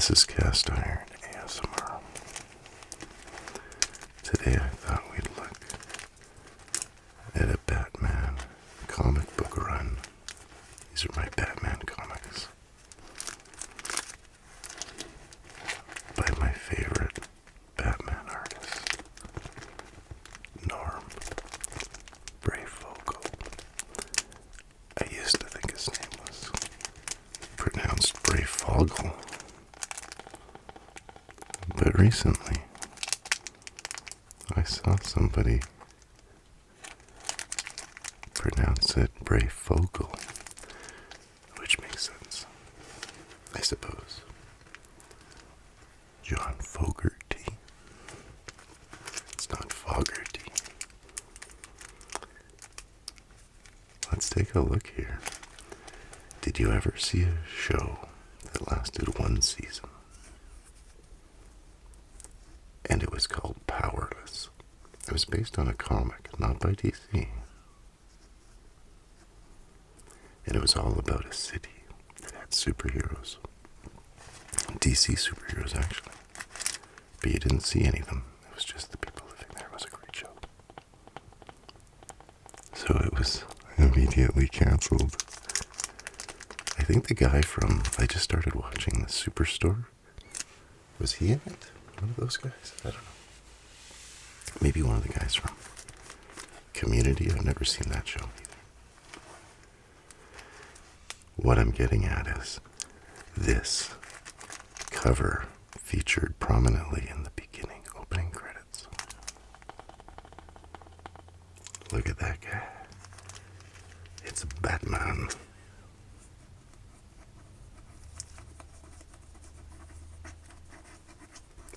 This is Cast Iron ASMR. Today I thought we'd look at a Batman comic book run. These are my Batman comics by my favorite Batman artist, Norm Brayfogle. I used to think his name was pronounced Brayfogle, but recently I saw somebody pronounce it Brayfogle, which makes sense, I suppose. John Fogerty. It's not Fogerty. Let's take a look here. Did you ever see a show that lasted one season? And it was called Powerless. It was based on a comic, not by DC. And it was all about a city that had superheroes. DC superheroes, actually. But you didn't see any of them. It was just the people living there. It was a great show. So it was immediately canceled. I think the guy from, I just started watching the Superstore. Was he in it? One of those guys? I don't know. Maybe one of the guys from Community. I've never seen that show either. What I'm getting at is this cover featured prominently in the beginning opening credits. Look at that guy. It's Batman.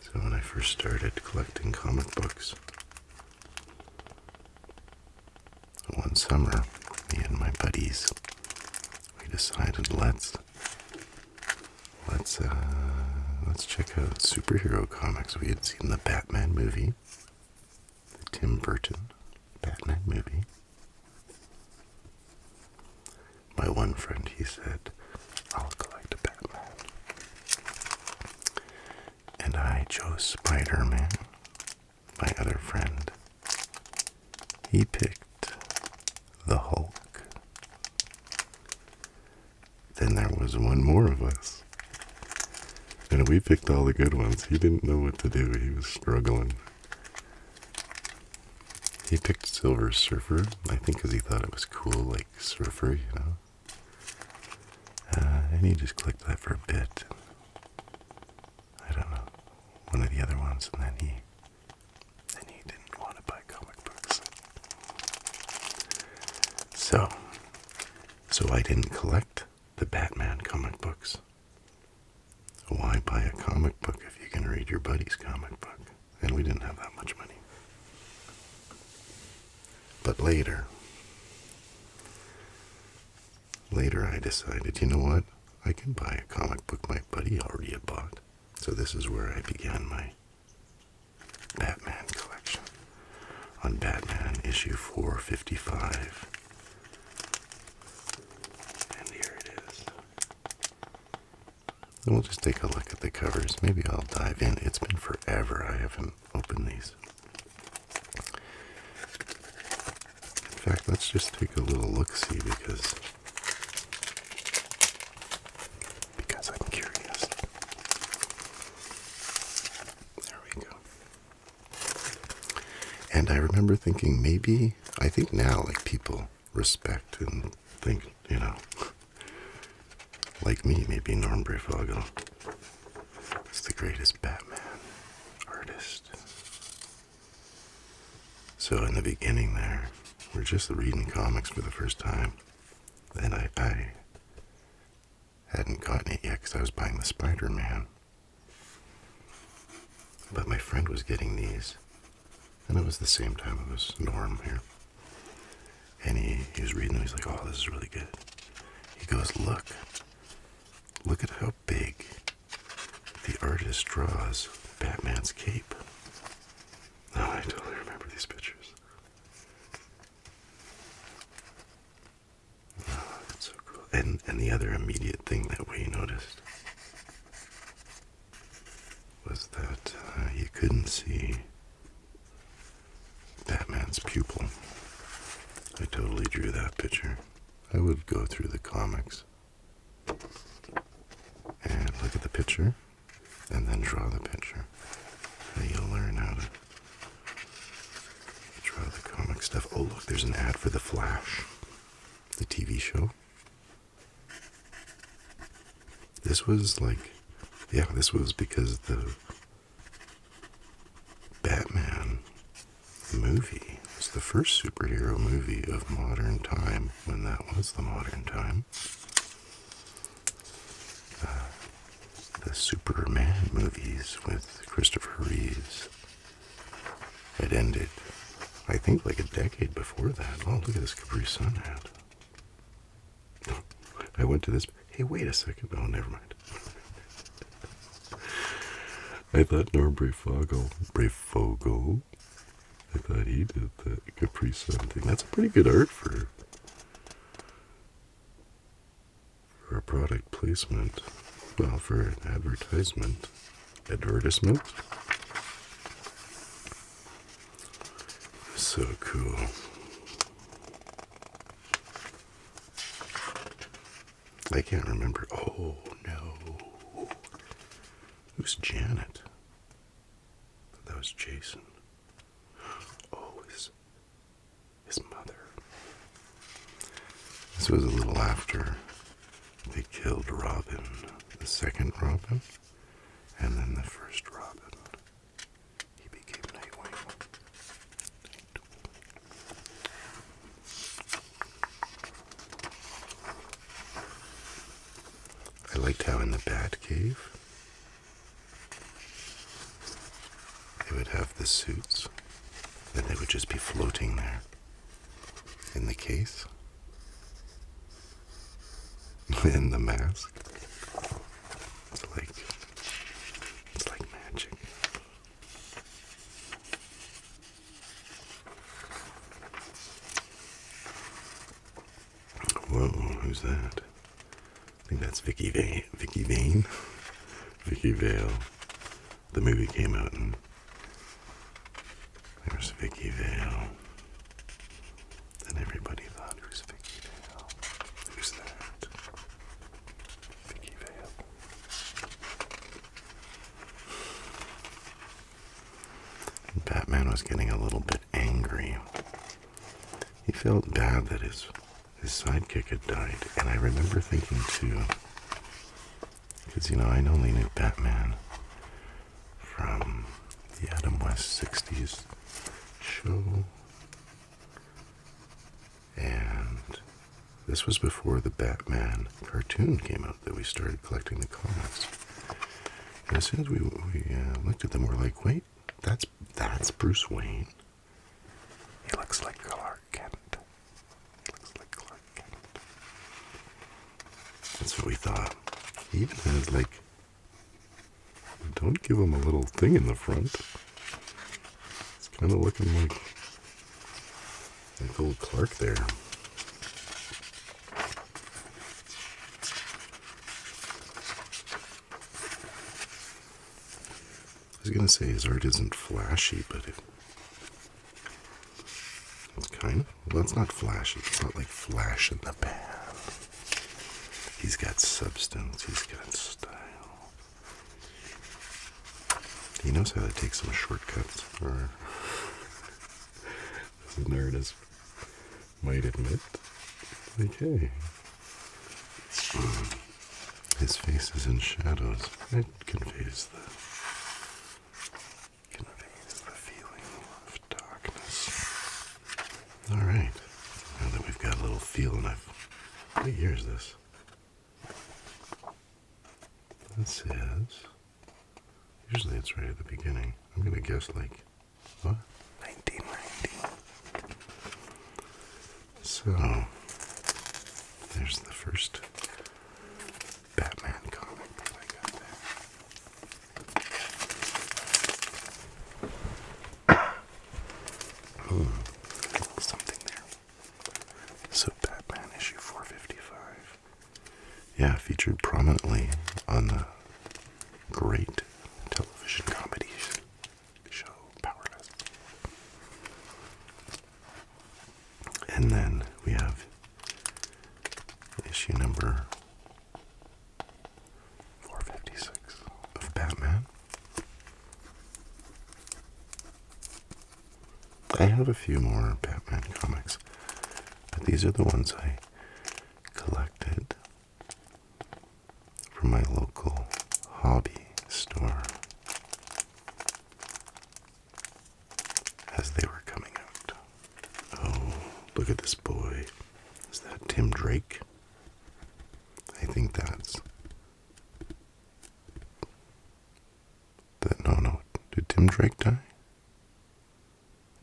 So when I first started collecting comic books, one summer, me and my buddies, we decided let's check out superhero comics. We had seen the Batman movie, the Tim Burton Batman movie. My one friend, he said, I'll collect a Batman. And I chose Spider-Man. My other friend, he picked the Hulk. Then there was one more of us. And we picked all the good ones. He didn't know what to do. He was struggling. He picked Silver Surfer, I think because he thought it was cool, like Surfer, you know. And he just clicked that for a bit. I don't know, one of the other ones, and then he didn't want to buy comic books. So I didn't collect the Batman comic books. Why buy a comic book if you can read your buddy's comic book? And we didn't have that much money. But later I decided, you know what? I can buy a comic book my buddy already had bought. So this is where I began my Batman collection. On Batman issue 455. And here it is. And we'll just take a look at the covers. Maybe I'll dive in. It's been forever. I haven't opened these. In fact, let's just take a little look-see because I'm curious. There we go. And I remember thinking I think now, like, people respect and think, you know, like me, maybe Norm Brayfogle is the greatest Batman artist. So in the beginning there, we're just reading comics for the first time. Then I hadn't gotten it yet because I was buying the Spider-Man. But my friend was getting these. And it was the same time it was Norm here. And he was reading them. He's like, oh, this is really good. He goes, look at how big the artist draws Batman's cape. Oh, I totally remember these pictures. Oh, that's so cool. And the other immediate thing that we noticed was that you couldn't see Batman's pupil. I totally drew that picture. I would go through the comics and look at the picture and then draw the picture. And you'll learn how to draw the comic stuff. Oh, look, there's an ad for The Flash, the TV show. This was this was because the Batman movie was the first superhero movie of modern time, when that was the modern time. The Superman movies with Christopher Reeves had ended, I think, like a decade before that. Oh, look at this Capri Sun hat. I went to this. Hey, wait a second. Oh, never mind. I thought Norm Brayfogle, I thought he did the Capri Sun thing. That's a pretty good art for a product placement. Well, for an advertisement. Advertisement? So cool. I can't remember. Oh, no. Who's Janet? I thought that was Jason. Oh, his mother. This was a little after they killed Robin, the second Robin, and then the first Robin. He became Nightwing. I liked how in the Batcave they would have the suits, and they would just be floating there in the case, in the mask. It's like magic. Whoa, who's that? I think that's Vicky Vale. Vicky Vale. The movie came out and there's Vicky Vale. Then everybody thought, who's Vicky Vale? Who's that? Vicky Vale. Batman was getting a little bit angry. He felt bad that his sidekick had died. And I remember thinking too, because, I only knew Batman from the Adam West 60s show. And this was before the Batman cartoon came out that we started collecting the comics. And as soon as we looked at them, we're like, wait, that's Bruce Wayne. He looks like Clark Kent. That's what we thought. He even has don't give him a little thing in the front. It's kind of looking like old Clark there. I was going to say his art isn't flashy, but it's kind of, well, it's not flashy. It's not like Flash in the Pan. He's got substance. He's got style. He knows how to take some shortcuts, or as an artist might admit. Like, hey, his face is in shadows. It conveys the feeling of darkness. All right, now that we've got a little feel, and what year is this? This is, usually it's right at the beginning. I'm going to guess what? 1990. So, there's the first Batman comic that I got there. Something there. So, Batman issue 455. Yeah, featured prominently on the great television And then we have issue number 456 of Batman. I have a few more Batman comics, but these are the ones I collected from my local hobby store as they were coming out. Oh, look at this boy. Is that Tim Drake? I think that's... No. Did Tim Drake die?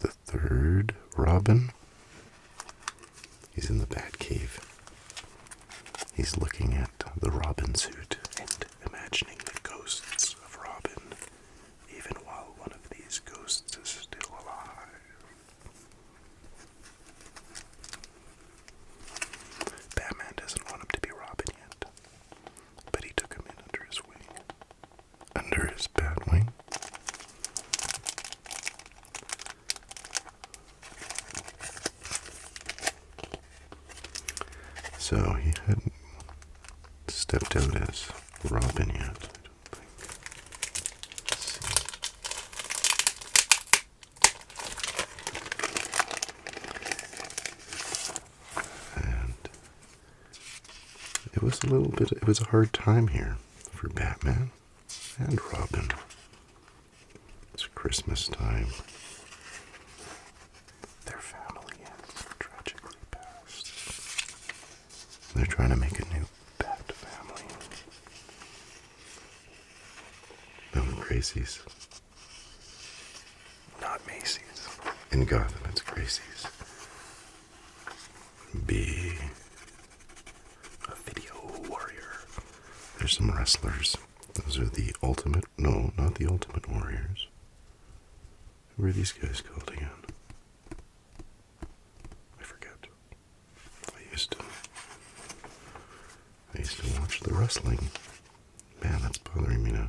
The third Robin? He's in the Batcave. He's looking at the Robin suit and imagining the ghosts of Robin, even while one of these ghosts is still alive. Batman doesn't want him to be Robin yet, but he took him in under his wing. Under his bat wing. So he hadn't stepped out as Robin yet, I don't think. And it was a hard time here for Batman and Robin. It's Christmas time. Their family has tragically passed. They're trying to make a new Bat family. No, Gracie's. Not Macy's. In Gotham, it's Gracie's. Be a video warrior. There's some wrestlers. Those are the ultimate... No, not the Ultimate Warriors. Who are these guys called again? I forget. I used to watch the wrestling. Man, that's bothering me now.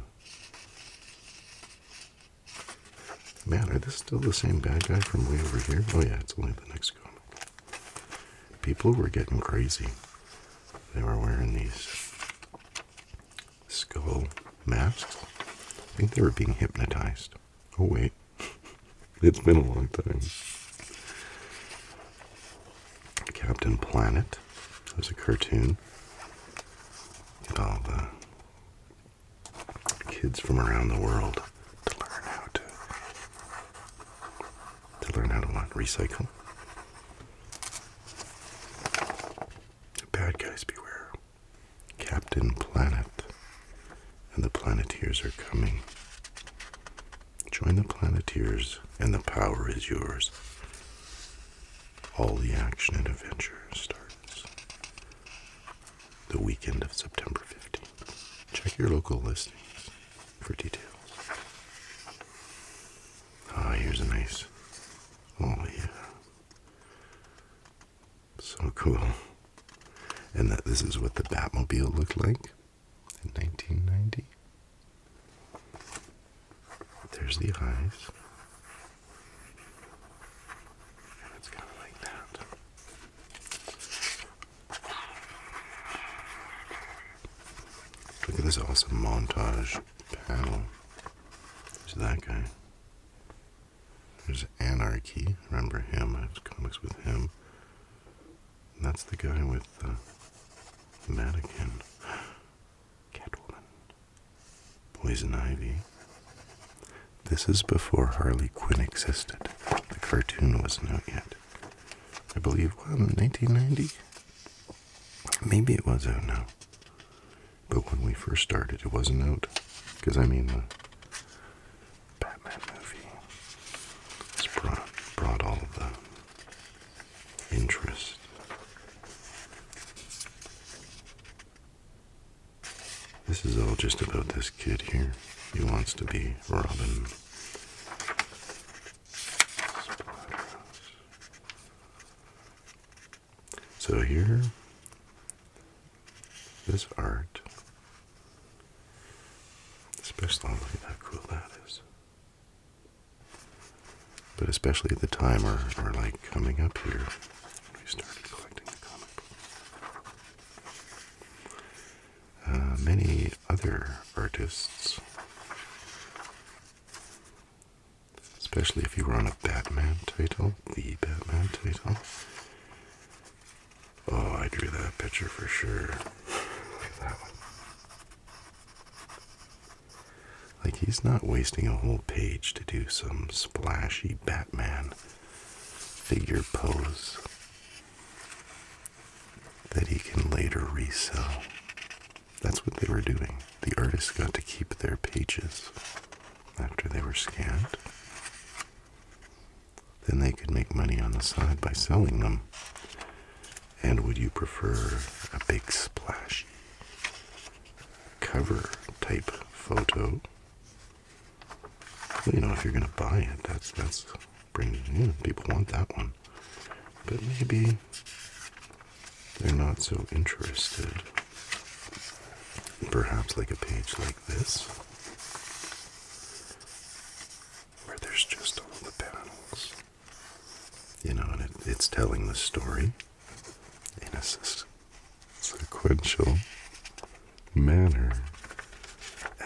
Man, are this still the same bad guy from way over here? Oh yeah, it's only the next comic. People were getting crazy. They were wearing these skull masks. I think they were being hypnotized. Oh wait, it's been a long time. Captain Planet. It was a cartoon. Get all the kids from around the world to learn how to what? Recycle. Bad guys beware. Captain Planet and the Planeteers are coming. Join the Planeteers and the power is yours. All the action and adventure starts the weekend of September 15th. Check your local listings for details. Ah, here's a nice... Oh yeah. So cool. And that this is what the Batmobile looked like in 1990. There's the eyes. And it's kind of like that. Look at this awesome montage panel. There's that guy. There's Anarchy. Remember him? I have comics with him. And that's the guy with the mannequin. Catwoman. Poison Ivy. This is before Harley Quinn existed. The cartoon wasn't out yet. I believe, well, in 1990? Maybe it was out now. But when we first started, it wasn't out. Because, I mean, the Batman movie has brought all of the interest. This is all just about this kid here. He wants to be Robin. So here, this art, especially, look at how cool that is. But especially at the time we're like coming up here, we other artists, especially if you were on a Batman title, the Batman title. Oh, I drew that picture for sure. Look at that one. Like, he's not wasting a whole page to do some splashy Batman figure pose that he can later resell. That's what they were doing. The artists got to keep their pages after they were scanned. Then they could make money on the side by selling them. And would you prefer a big splashy cover type photo? Well, you know, if you're going to buy it, that's bringing it in. People want that one. But maybe they're not so interested. Perhaps like a page like this, where there's just all the panels. You know, and it's telling the story in a sequential manner,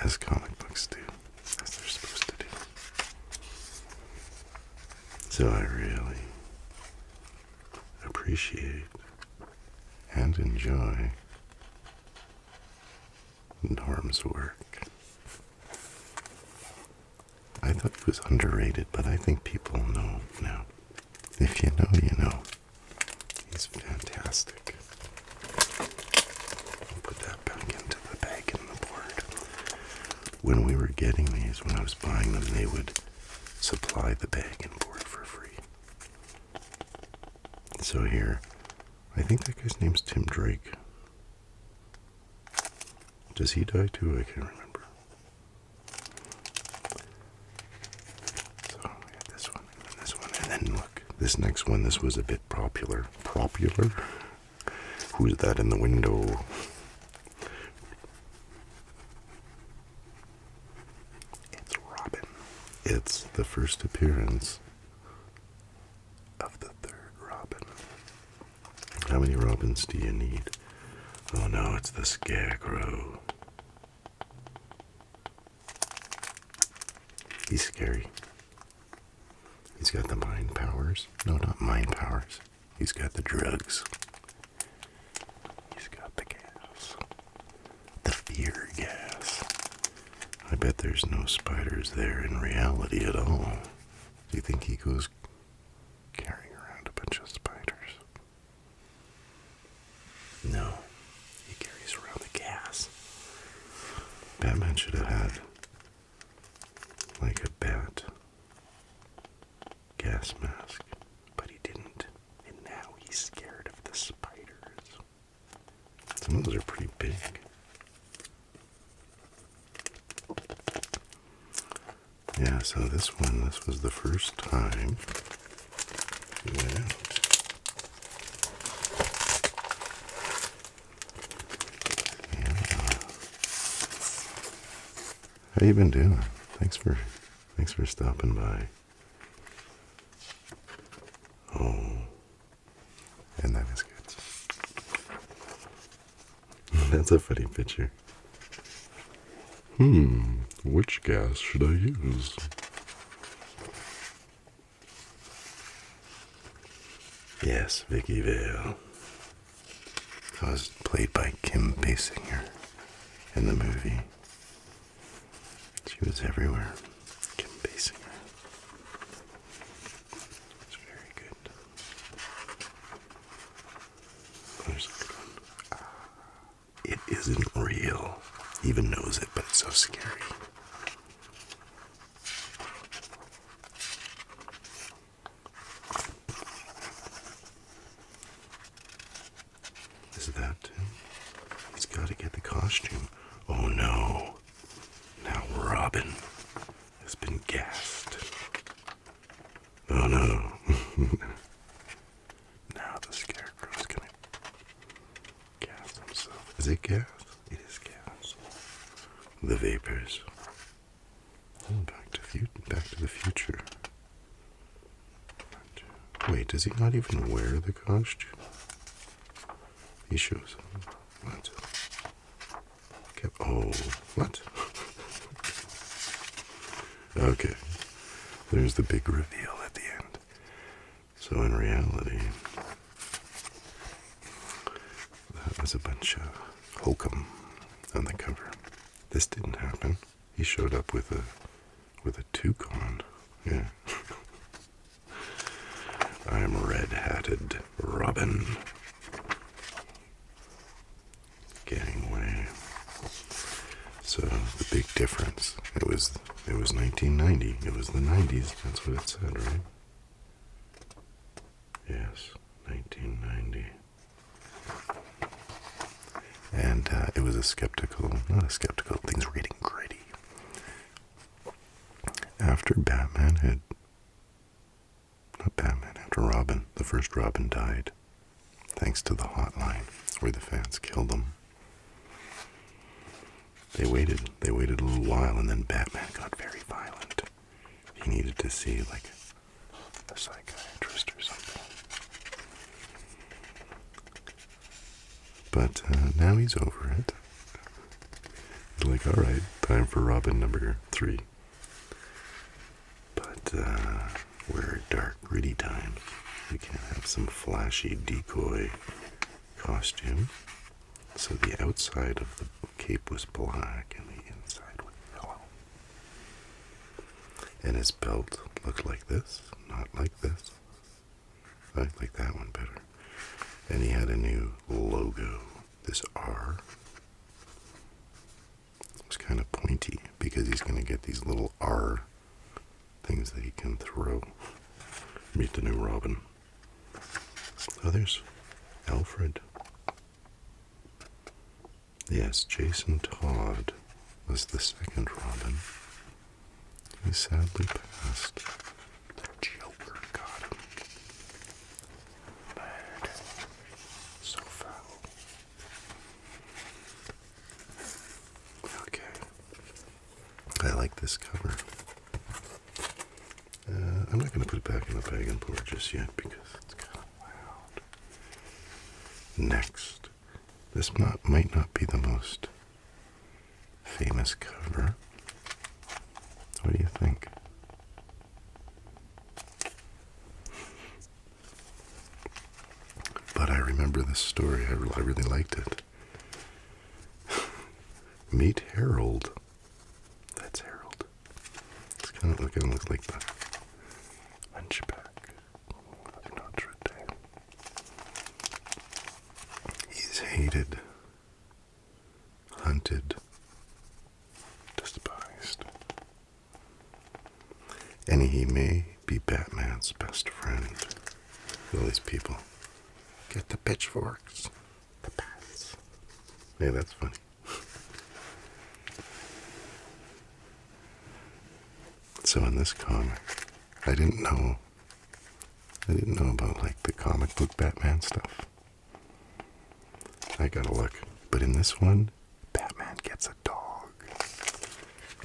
as comic books do, as they're supposed to do. So I really appreciate and enjoy Norm's work. I thought he was underrated, but I think people know now. If you know, you know. He's fantastic. I'll put that back into the bag and the board. When we were getting these, when I was buying them, they would supply the bag and board for free. So here, I think that guy's name's Tim Drake. Does he die too? I can't remember. So I got this one, and then this one, and then look, this next one, this was a bit popular. Popular? Who's that in the window? It's Robin. It's the first appearance of the third Robin. How many Robins do you need? Oh no, it's the Scarecrow. He's scary. He's got the mind powers. No, not mind powers. He's got the drugs. He's got the gas. The fear gas. I bet there's no spiders there in reality at all. Do you think he goes carrying around a bunch of spiders? No. He carries around the gas. Batman should have had like a bat gas mask, but he didn't. And now he's scared of the spiders. Some of those are pretty big. Yeah, so this was the first time we went out. How you been doing? Thanks for stopping by. Oh, and that is good. That's a funny picture. Which gas should I use? Yes, Vicky Vale. I was played by Kim Basinger in the movie. She was everywhere. Kim Basinger. It's very good. There's a good one. It isn't real. He even knows it, but it's so scary. Is that him? He's got to get the costume. Oh no. Now Robin has been gassed. Oh no. Now the Scarecrow's gonna gas himself. Is it gas? It is gas. The vapors. Oh, back to the future. Wait, does he not even wear the costume? He shows him. What? Oh, what? Okay, there's the big reveal at the end. So in reality, that was a bunch of hokum on the cover. This didn't happen. He showed up with a toque on. Yeah. I'm red-hatted Robin. Gangway. So the big difference, it was 1990. It was the 90s. That's what it said, right? Yes, 1990. And it was not a skeptical, things were getting gritty. After after Robin, the first Robin died, thanks to the hotline where the fans killed him. They waited a little while, and then Batman got very violent. He needed to see, like, a psychiatrist or something. But now he's over it. He's like, all right, time for Robin number 3. But we're dark, gritty times. We can't have some flashy decoy costume. So the outside of the cape was black and the inside was yellow. And his belt looked like this, not like this. I like that one better. And he had a new logo, this R. It was kind of pointy because he's going to get these little R things that he can throw. Meet the new Robin. Oh, there's Alfred. Yes, Jason Todd was the second Robin. He sadly passed. The Joker got him. Bad. So foul. Okay. I like this cover. I'm not going to put it back in the bag and pour just yet because it's kind of loud. Next. This might not be the most famous cover. What do you think? But I remember this story. I really liked it. Meet Harold. That's Harold. It kind of looks like the Hunchback of Notre Dame. He's hated, hunted, despised. And he may be Batman's best friend. All these people. Get the pitchforks. The bats. Yeah, that's funny. So in this comic, I didn't know about like the comic book Batman stuff. I gotta look. But in this one, Batman gets a dog.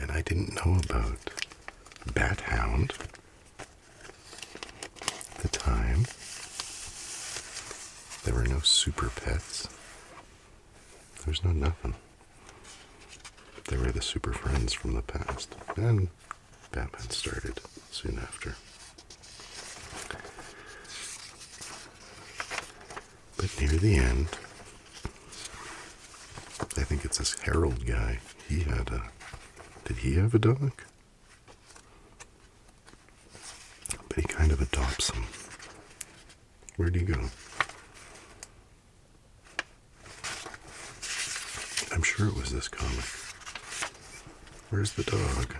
And I didn't know about Bat Hound at the time. There were no super pets. There was no nothing. They were the super friends from the past. And Batman started soon after. But near the end, I think it's this Harold guy. Did he have a dog? But he kind of adopts him. Where'd he go? I'm sure it was this comic. Where's the dog?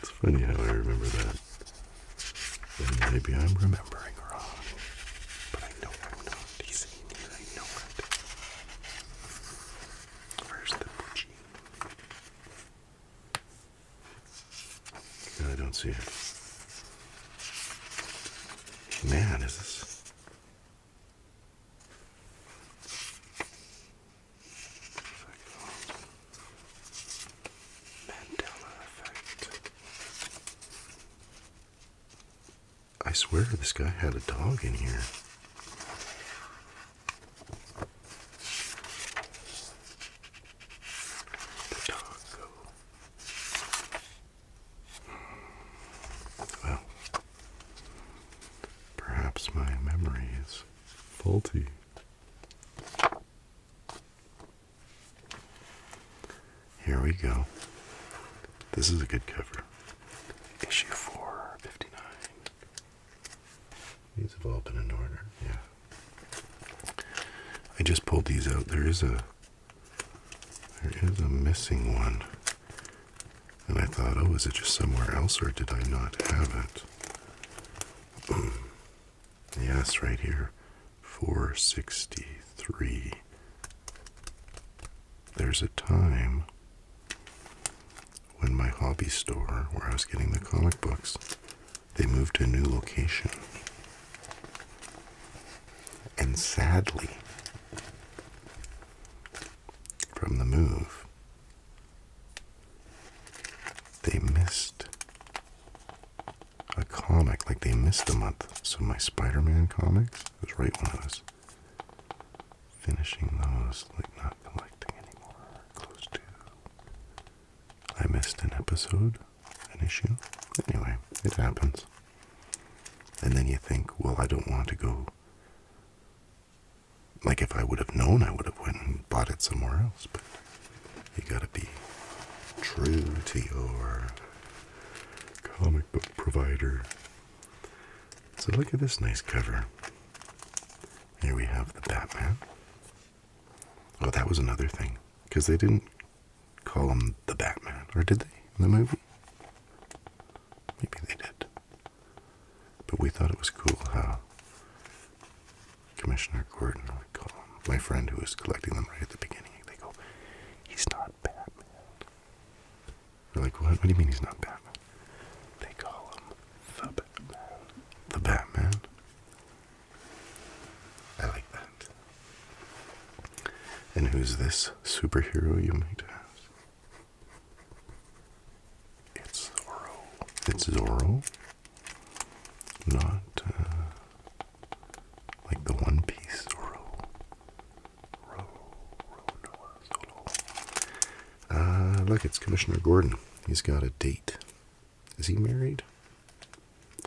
It's funny how I remember that. And maybe I'm remembering wrong. But I know I'm not. He's in here. I know it. Where's the Poochie? No, I don't see it. Man, is this... I swear this guy had a dog in here. faulty. Here we go. This is a good cover. Issue 459. These have all been in order, yeah. I just pulled these out. There is a missing one. And I thought, oh, is it just somewhere else or did I not have it? Yes, right here. 463. There's a time when my hobby store, where I was getting the comic books, they moved to a new location. And sadly, from the move, they missed a comic, like they missed a month. So my Spider-Man comics, it was right when I was finishing those, like not collecting anymore, close to. I missed an episode, an issue. Anyway, it happens. And then you think, well, I don't want to go. Like if I would have known, I would have went and bought it somewhere else. But you gotta be true to your comic book provider. So look at this nice cover. Here we have the Batman. Oh, that was another thing. Because they didn't call him the Batman. Or did they in the movie? Maybe they did. But we thought it was cool how Commissioner Gordon would call him. My friend who was collecting them right at the beginning, they go, he's not Batman. We're like, what? What do you mean he's not Batman? They call him the Batman. The Batman? I like that. And who's this superhero, you might ask? It's Zorro. It's Zorro? Not, like the One Piece Zorro. Look, it's Commissioner Gordon. He's got a date. Is he married?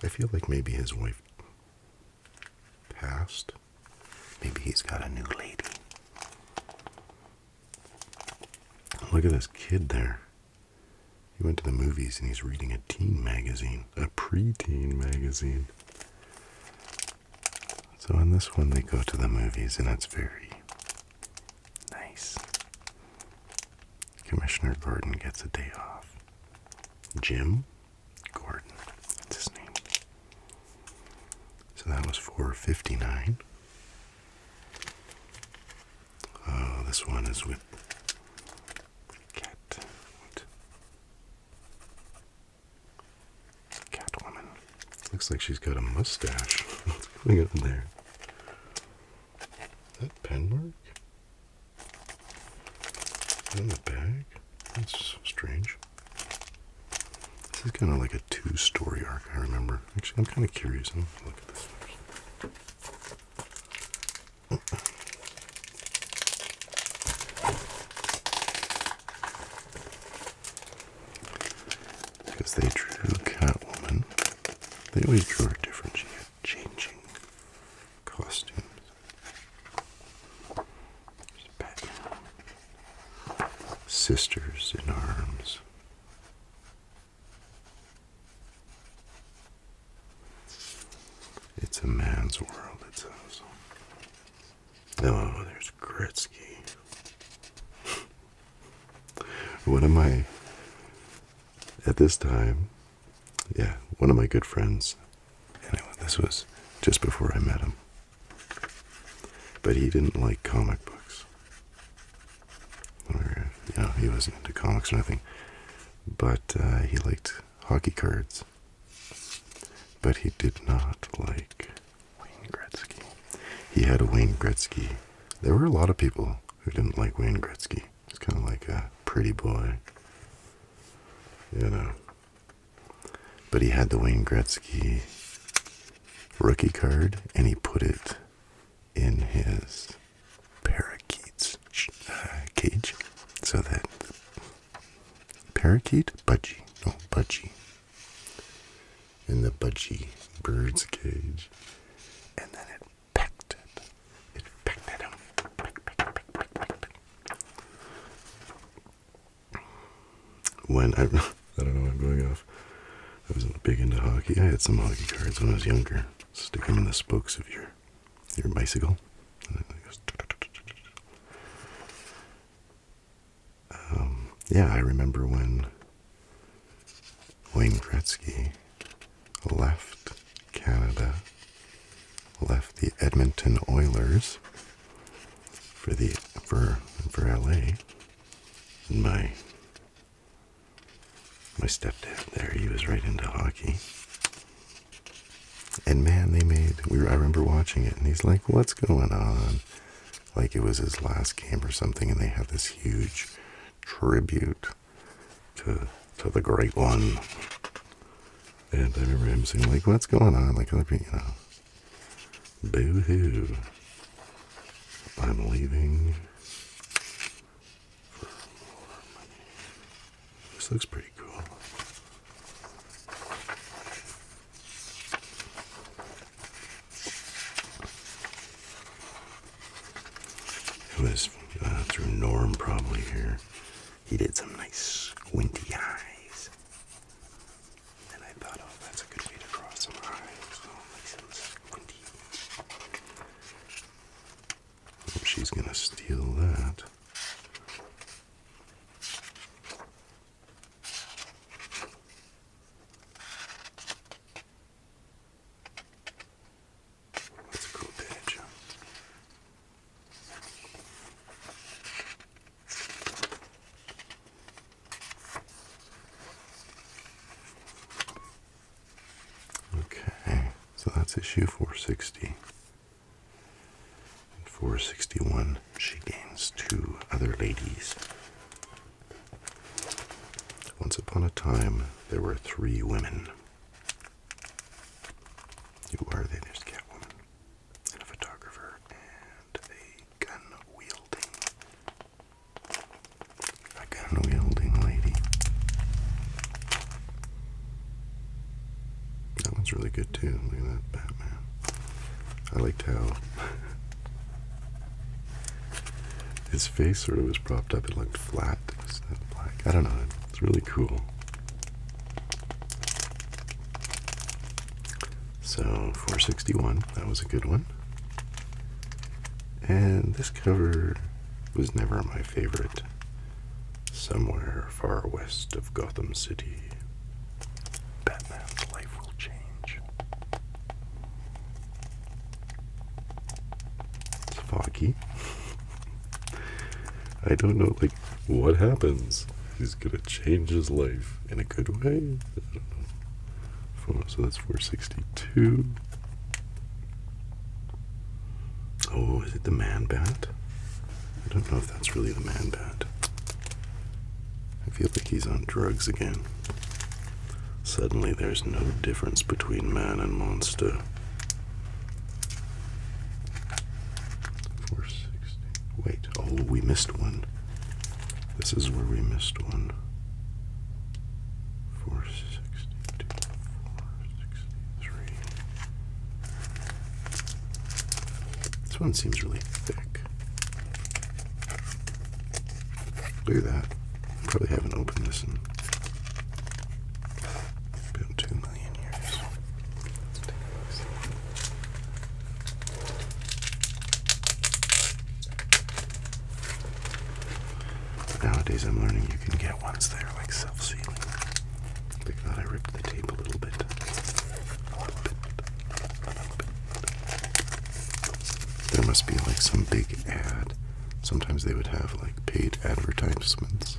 I feel like maybe his wife passed. Maybe he's got a new lady. Look at this kid there. He went to the movies and he's reading a teen magazine, a preteen magazine. So in this one they go to the movies and it's very nice. Commissioner Gordon gets a day off. Jim Gordon, that's his name. So that was 459. Oh, this one is with Catwoman. Looks like she's got a mustache. What's going on there? Is that pen mark? In the bag? That's so strange. This is kind of like a 2-story arc, I remember. Actually, I'm kind of curious. I'm gonna look at this first. Because they drew Catwoman. They always drew her different. She had changing costumes. There's Batman. Sisters in Arms. It's a man's world, it says. Oh, there's Gretzky. One of my, at this time, one of my good friends, anyway, this was just before I met him, but he didn't like comic books. Or, he wasn't into comics or anything, but he liked hockey cards. But he did not like Wayne Gretzky. He had a Wayne Gretzky. There were a lot of people who didn't like Wayne Gretzky. He's kind of like a pretty boy, But he had the Wayne Gretzky rookie card, and he put it in his parakeet's cage, so that parakeet, budgie, in the budgie bird's cage, and then it pecked it, when I don't know, I'm going off. I was big into hockey. I had some hockey cards when I was younger. Stick them in the spokes of your bicycle. And it goes, yeah, I remember when Wayne Gretzky left Canada, left the Edmonton Oilers for LA. And my stepdad there, he was right into hockey. And man, I remember watching it, and he's like, "What's going on?" Like it was his last game or something, and they had this huge tribute to the great one. And I remember him saying, like, "What's going on?" Like, boo-hoo. I'm leaving for more money. This looks pretty cool. It was through Norm probably here. He did some nice squinty eyes. And I thought, oh, that's a good way to draw some eyes. Oh, nice and squinty. Oh, she's gonna steal that. That's a cool page. Okay, so that's issue 460. 461, she gains 2 other ladies. Once upon a time, there were 3 women. Who are they? There's Catwoman, and a photographer, and a gun-wielding lady. That one's really good too. Look at that Batman. I liked how his face sort of was propped up. It looked flat. It was black. I don't know. It's really cool. So 461, that was a good one. And this cover was never my favorite. Somewhere far west of Gotham City, Batman's life will change. It's foggy. I don't know, like, what happens? He's gonna change his life in a good way? I don't know. So that's 462. Oh, is it the Man Bat? I don't know if that's really the Man Bat. I feel like he's on drugs again. Suddenly there's no difference between man and monster. 460. Wait, oh, we missed one. This is where we missed one. 462, 463. This one seems really thick. Look at that. I probably haven't opened this in about 2 million years. Let's take a look. Nowadays I'm learning you can get ones that are like self-sealing. Like that, I ripped the tape a little bit. There must be like some big ad. Sometimes they would have like paid advertisements.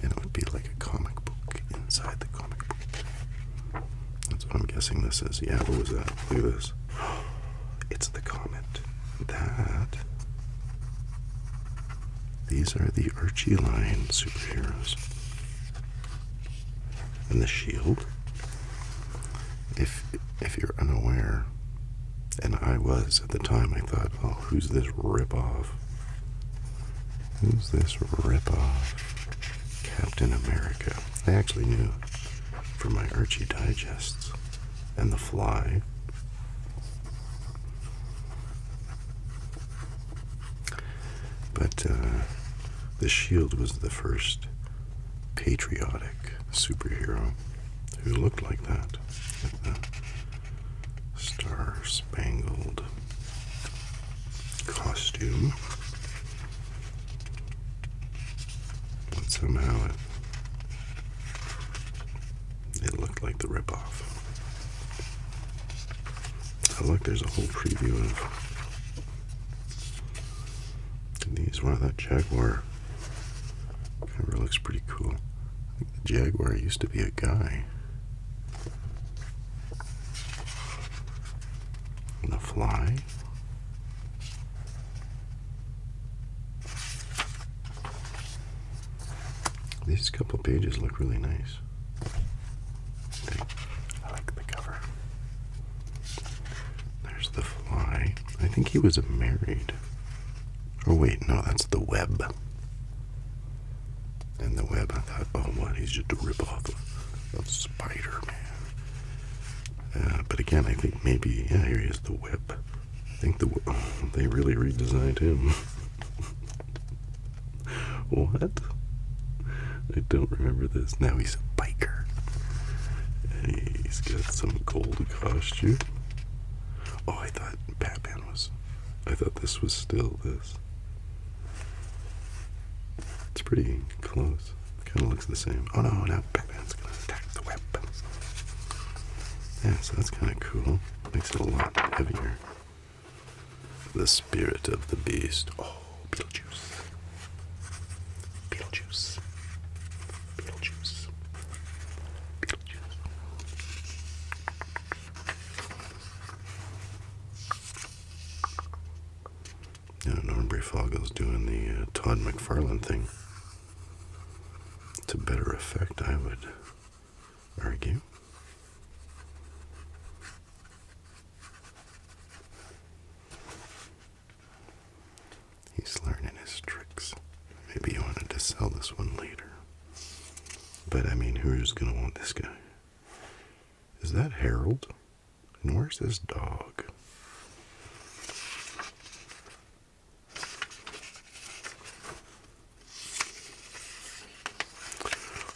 And it would be like a comic book inside the comic book. That's what I'm guessing this is. Yeah, what was that? Look at this. It's the comet. These are the Archie line superheroes. And the Shield. If you're unaware, and I was at the time, I thought, oh, who's this ripoff? Who's this ripoff? Captain America. I actually knew from my Archie digests and The Fly. But the Shield was the first patriotic superhero who looked like that, with the star-spangled costume. But somehow it looked like the ripoff. Oh look, there's a whole preview of these. Wow, that Jaguar cover looks pretty cool. I think the Jaguar used to be a guy. And a fly. These couple pages look really nice. I like the cover. There's the fly. I think he was married. Oh wait, no, that's the web. And the web, I thought, oh what, he's just a ripoff of Spider-Man. But again, I think maybe, yeah, here he is, the web. I think they really redesigned him. What? I don't remember this. Now he's a biker. And he's got some gold costume. Oh, I thought Batman was... I thought this was still this. It's pretty close. It kind of looks the same. Oh no, now Batman's gonna attack the web. Yeah, so that's kind of cool. Makes it a lot heavier. The spirit of the beast. Oh, Beetlejuice. Beetlejuice. Beetlejuice. Beetlejuice. Yeah, Norman Brayfoggle's doing the Todd McFarlane thing. To better effect, I would argue. He's learning his tricks. Maybe he wanted to sell this one later. But I mean, who's gonna want this guy? Is that Harold? And where's his dog?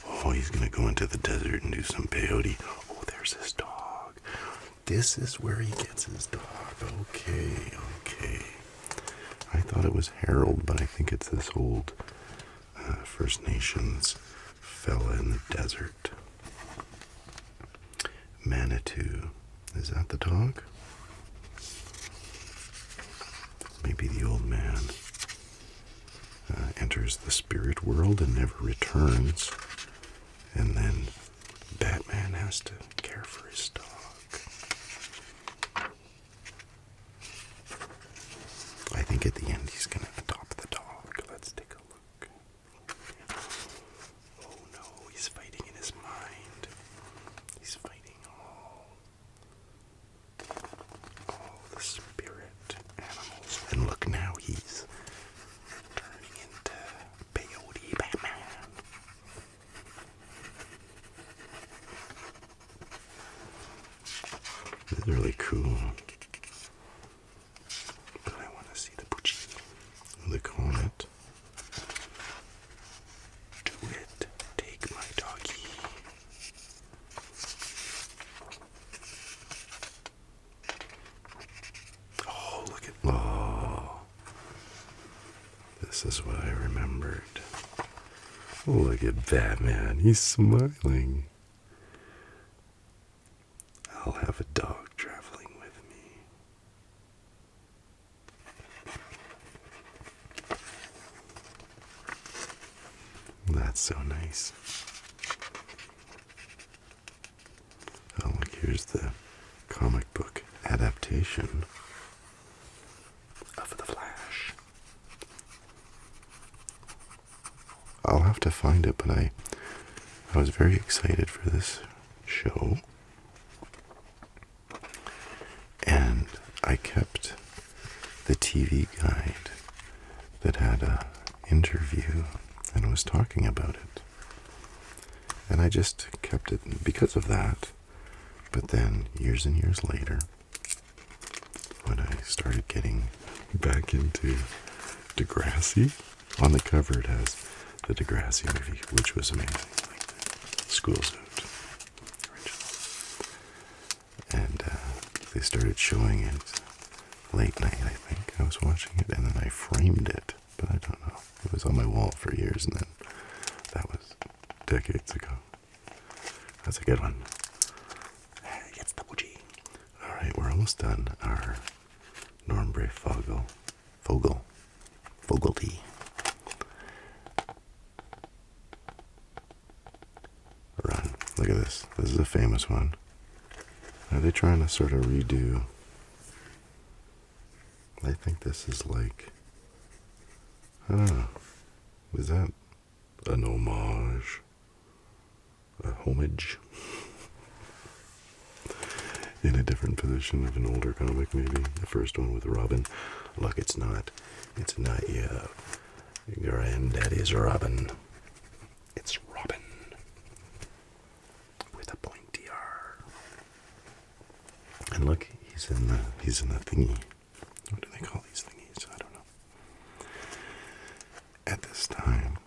Oh, he's gonna go into the desert and do some peyote. Oh, there's his dog. This is where he gets his dog. Okay, okay. I thought it was Harold, but I think it's this old First Nations fella in the desert. Manitou. Is that the dog? Maybe the old man enters the spirit world and never returns. And then Batman has to care for his dog. I think at the end he's going to adopt the dog. Let's take a look. Oh no, he's fighting in his mind. He's fighting all the spirit animals. And look now, he's turning into Peyote Batman. This is really cool. But I want to see the Poochie. The comet. Do it. Take my doggy. Oh, look at... Oh. This is what I remembered. Oh, look at Batman. He's smiling. I'll have a dog traveling with me. That's so nice. Oh, look, here's the comic book adaptation of The Flash. I'll have to find it, but I was very excited for this show. And I kept the TV guide that had an interview and was talking about it. And I just kept it because of that. But then, years and years later, when I started getting back into Degrassi, on the cover it has the Degrassi movie, which was amazing. school suit, original. And they started showing it late night, I think. I was watching it, and then I framed it, but I don't know. It was on my wall for years, and then that was decades ago. That's a good one. It's double G. All right, we're almost done. Our Normbray Fogelty. Run. Look at this. This is a famous one. Are they trying to sort of redo? I think this is like, I don't know. Was that an homage? A homage? In a different position of an older comic, maybe. The first one with Robin. Look, it's not your granddaddy's Robin. It's Robin. With a pointy R. And look, he's in the thingy. What do they call these thingies? I don't know. At this time,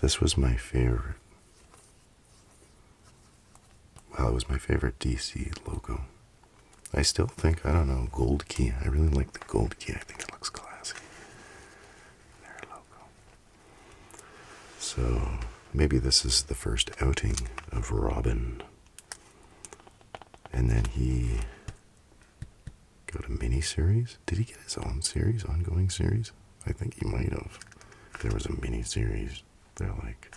this was my favorite. Well, it was my favorite DC logo. I still think, I don't know, gold key. I really like the gold key. I think it looks classy. Their logo. So, maybe this is the first outing of Robin. And then he got a mini-series. Did he get his own series, ongoing series? I think he might have. There was a mini-series. They're like,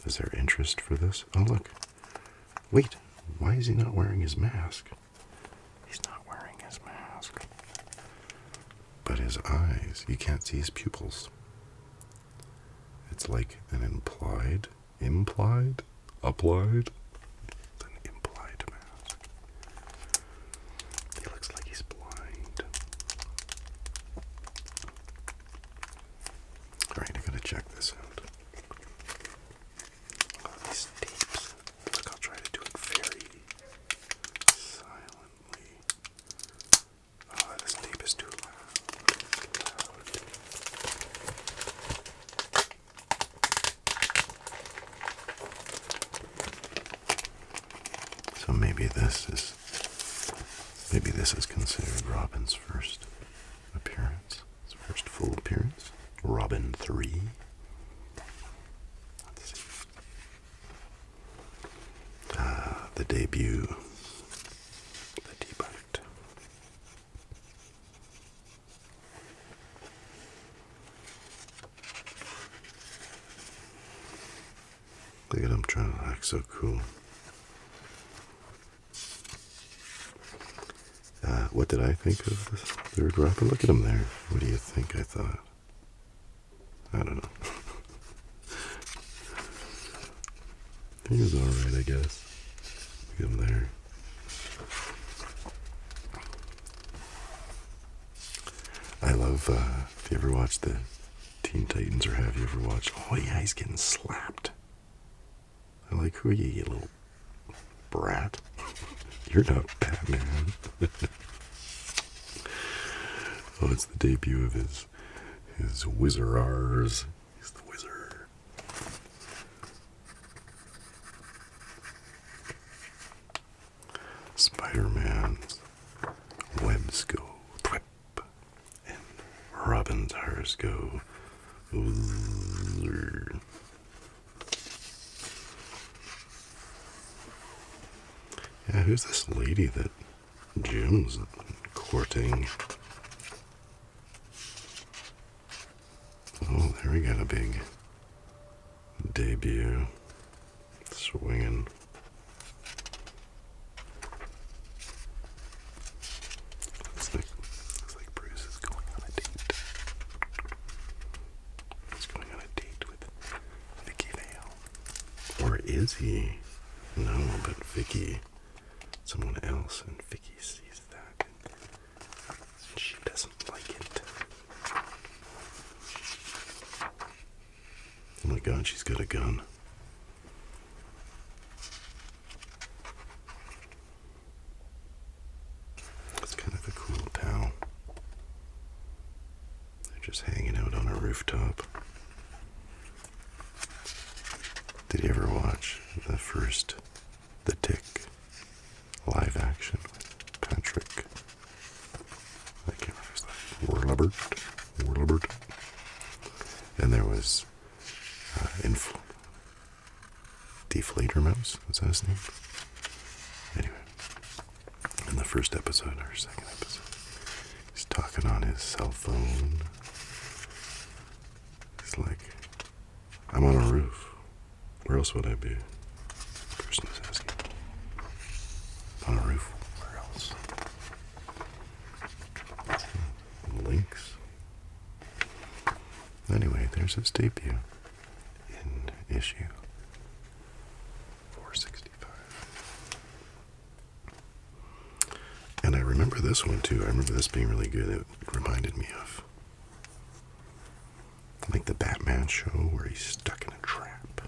is there interest for this? Oh, look. Wait, why is he not wearing his mask? He's not wearing his mask. But his eyes, you can't see his pupils. It's like an applied? It's an implied mask. He looks like he's blind. Alright, I gotta check this out. Oh, these tapes. Look, I'll try to do it very silently. Oh, this tape is too loud. So maybe this is considered Robin's first appearance. His first full appearance. Robin 3. Let's see. The debut. The debut. Look at him trying to act so cool. What did I think of this third Robin? Look at him there. What do you think I thought? I don't know. He was alright, I guess. Look at him there. I love, if you ever watched the Teen Titans, or have you ever watched, oh yeah, he's getting slapped. I'm like, who are you, you little brat? You're not Batman. Oh, it's the debut of his Wizardars. He's the wizard. Spider-Man's webs go thwip, and Robin's hairs go ooh. Yeah, who's this lady that Jim's courting? Oh, there we got a big debut. Swinging. Looks like Bruce is going on a date. He's going on a date with Vicky Vale. Or is he? No, but Vicky, someone else, and Vicky sees that. And she doesn't like it. Oh my God, she's got a gun. That's kind of a cool pal. They're just hanging out on a rooftop. Did you ever watch first The Tick live action with Patrick. I can't remember his name. Warlebert. And there was Deflator Mouse. Was that his name? Anyway, in the first episode or second episode, he's talking on his cell phone. He's like, I'm on a roof. Where else would I be? The person is asking. On a roof. Where else? Links. Anyway, there's his debut in issue 465. And I remember this one too. I remember this being really good. It reminded me of like the Batman show where he's stuck in a trap.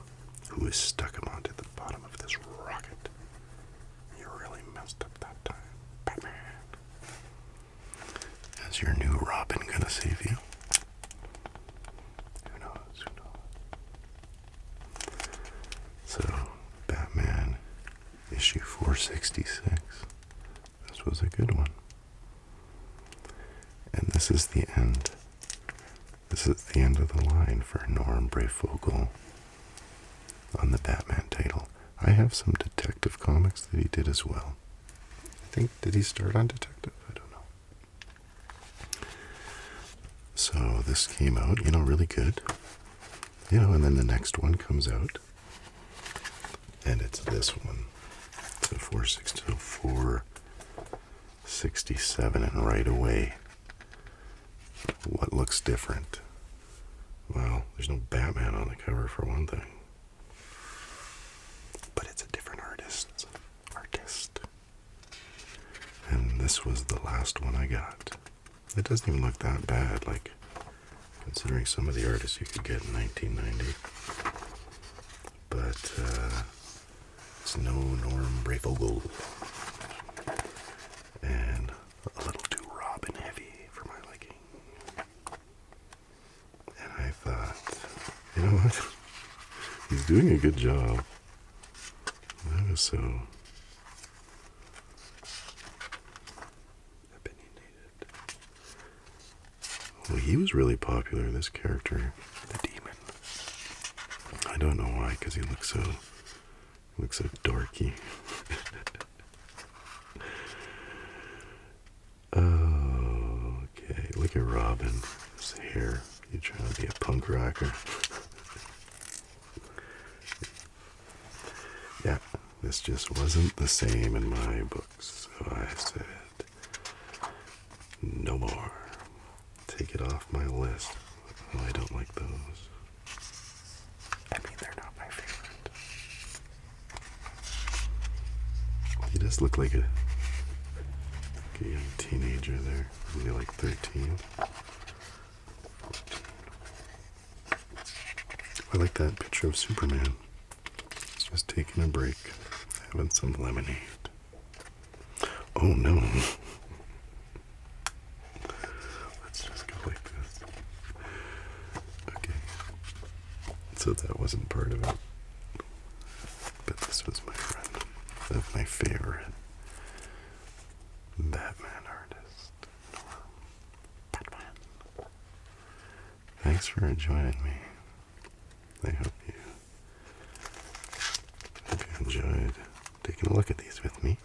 Who has stuck him onto the bottom of this rocket? You really messed up that time, Batman. Is your new Robin gonna save you? Who knows? So, Batman issue 466. This was a good one. And this is the end. This is the end of the line for Norm Breyfogle on the Batman title. I have some detective comics that he did as well. I think, did he start on detective? I don't know. So this came out, really good. And then the next one comes out. And it's this one. It's a 467, and right away, what looks different? Well, there's no Batman on the cover for one thing. But it's a different artist. And this was the last one I got. It doesn't even look that bad, like, considering some of the artists you could get in 1990. But, it's no Norm Breyfogle. And a little too Robin heavy for my liking. And I thought, you know what? He's doing a good job. That was so opinionated. Well, he was really popular, this character, the Demon. I don't know why, because he looks so dorky. Okay, look at Robin. His hair. He's trying to be a punk rocker. Yeah, this just wasn't the same in my books, so I said, no more. Take it off my list. Oh, I don't like those. I mean, they're not my favorite. He does look like a young teenager there. Maybe like 13. 14. I like that picture of Superman. He's just taking a break, having some lemonade. Oh no. Let's just go like this. Okay. So that wasn't part of it. But this was my friend. That's my favorite Batman artist. Batman. Thanks for joining me. I hope you enjoyed taking a look at these with me.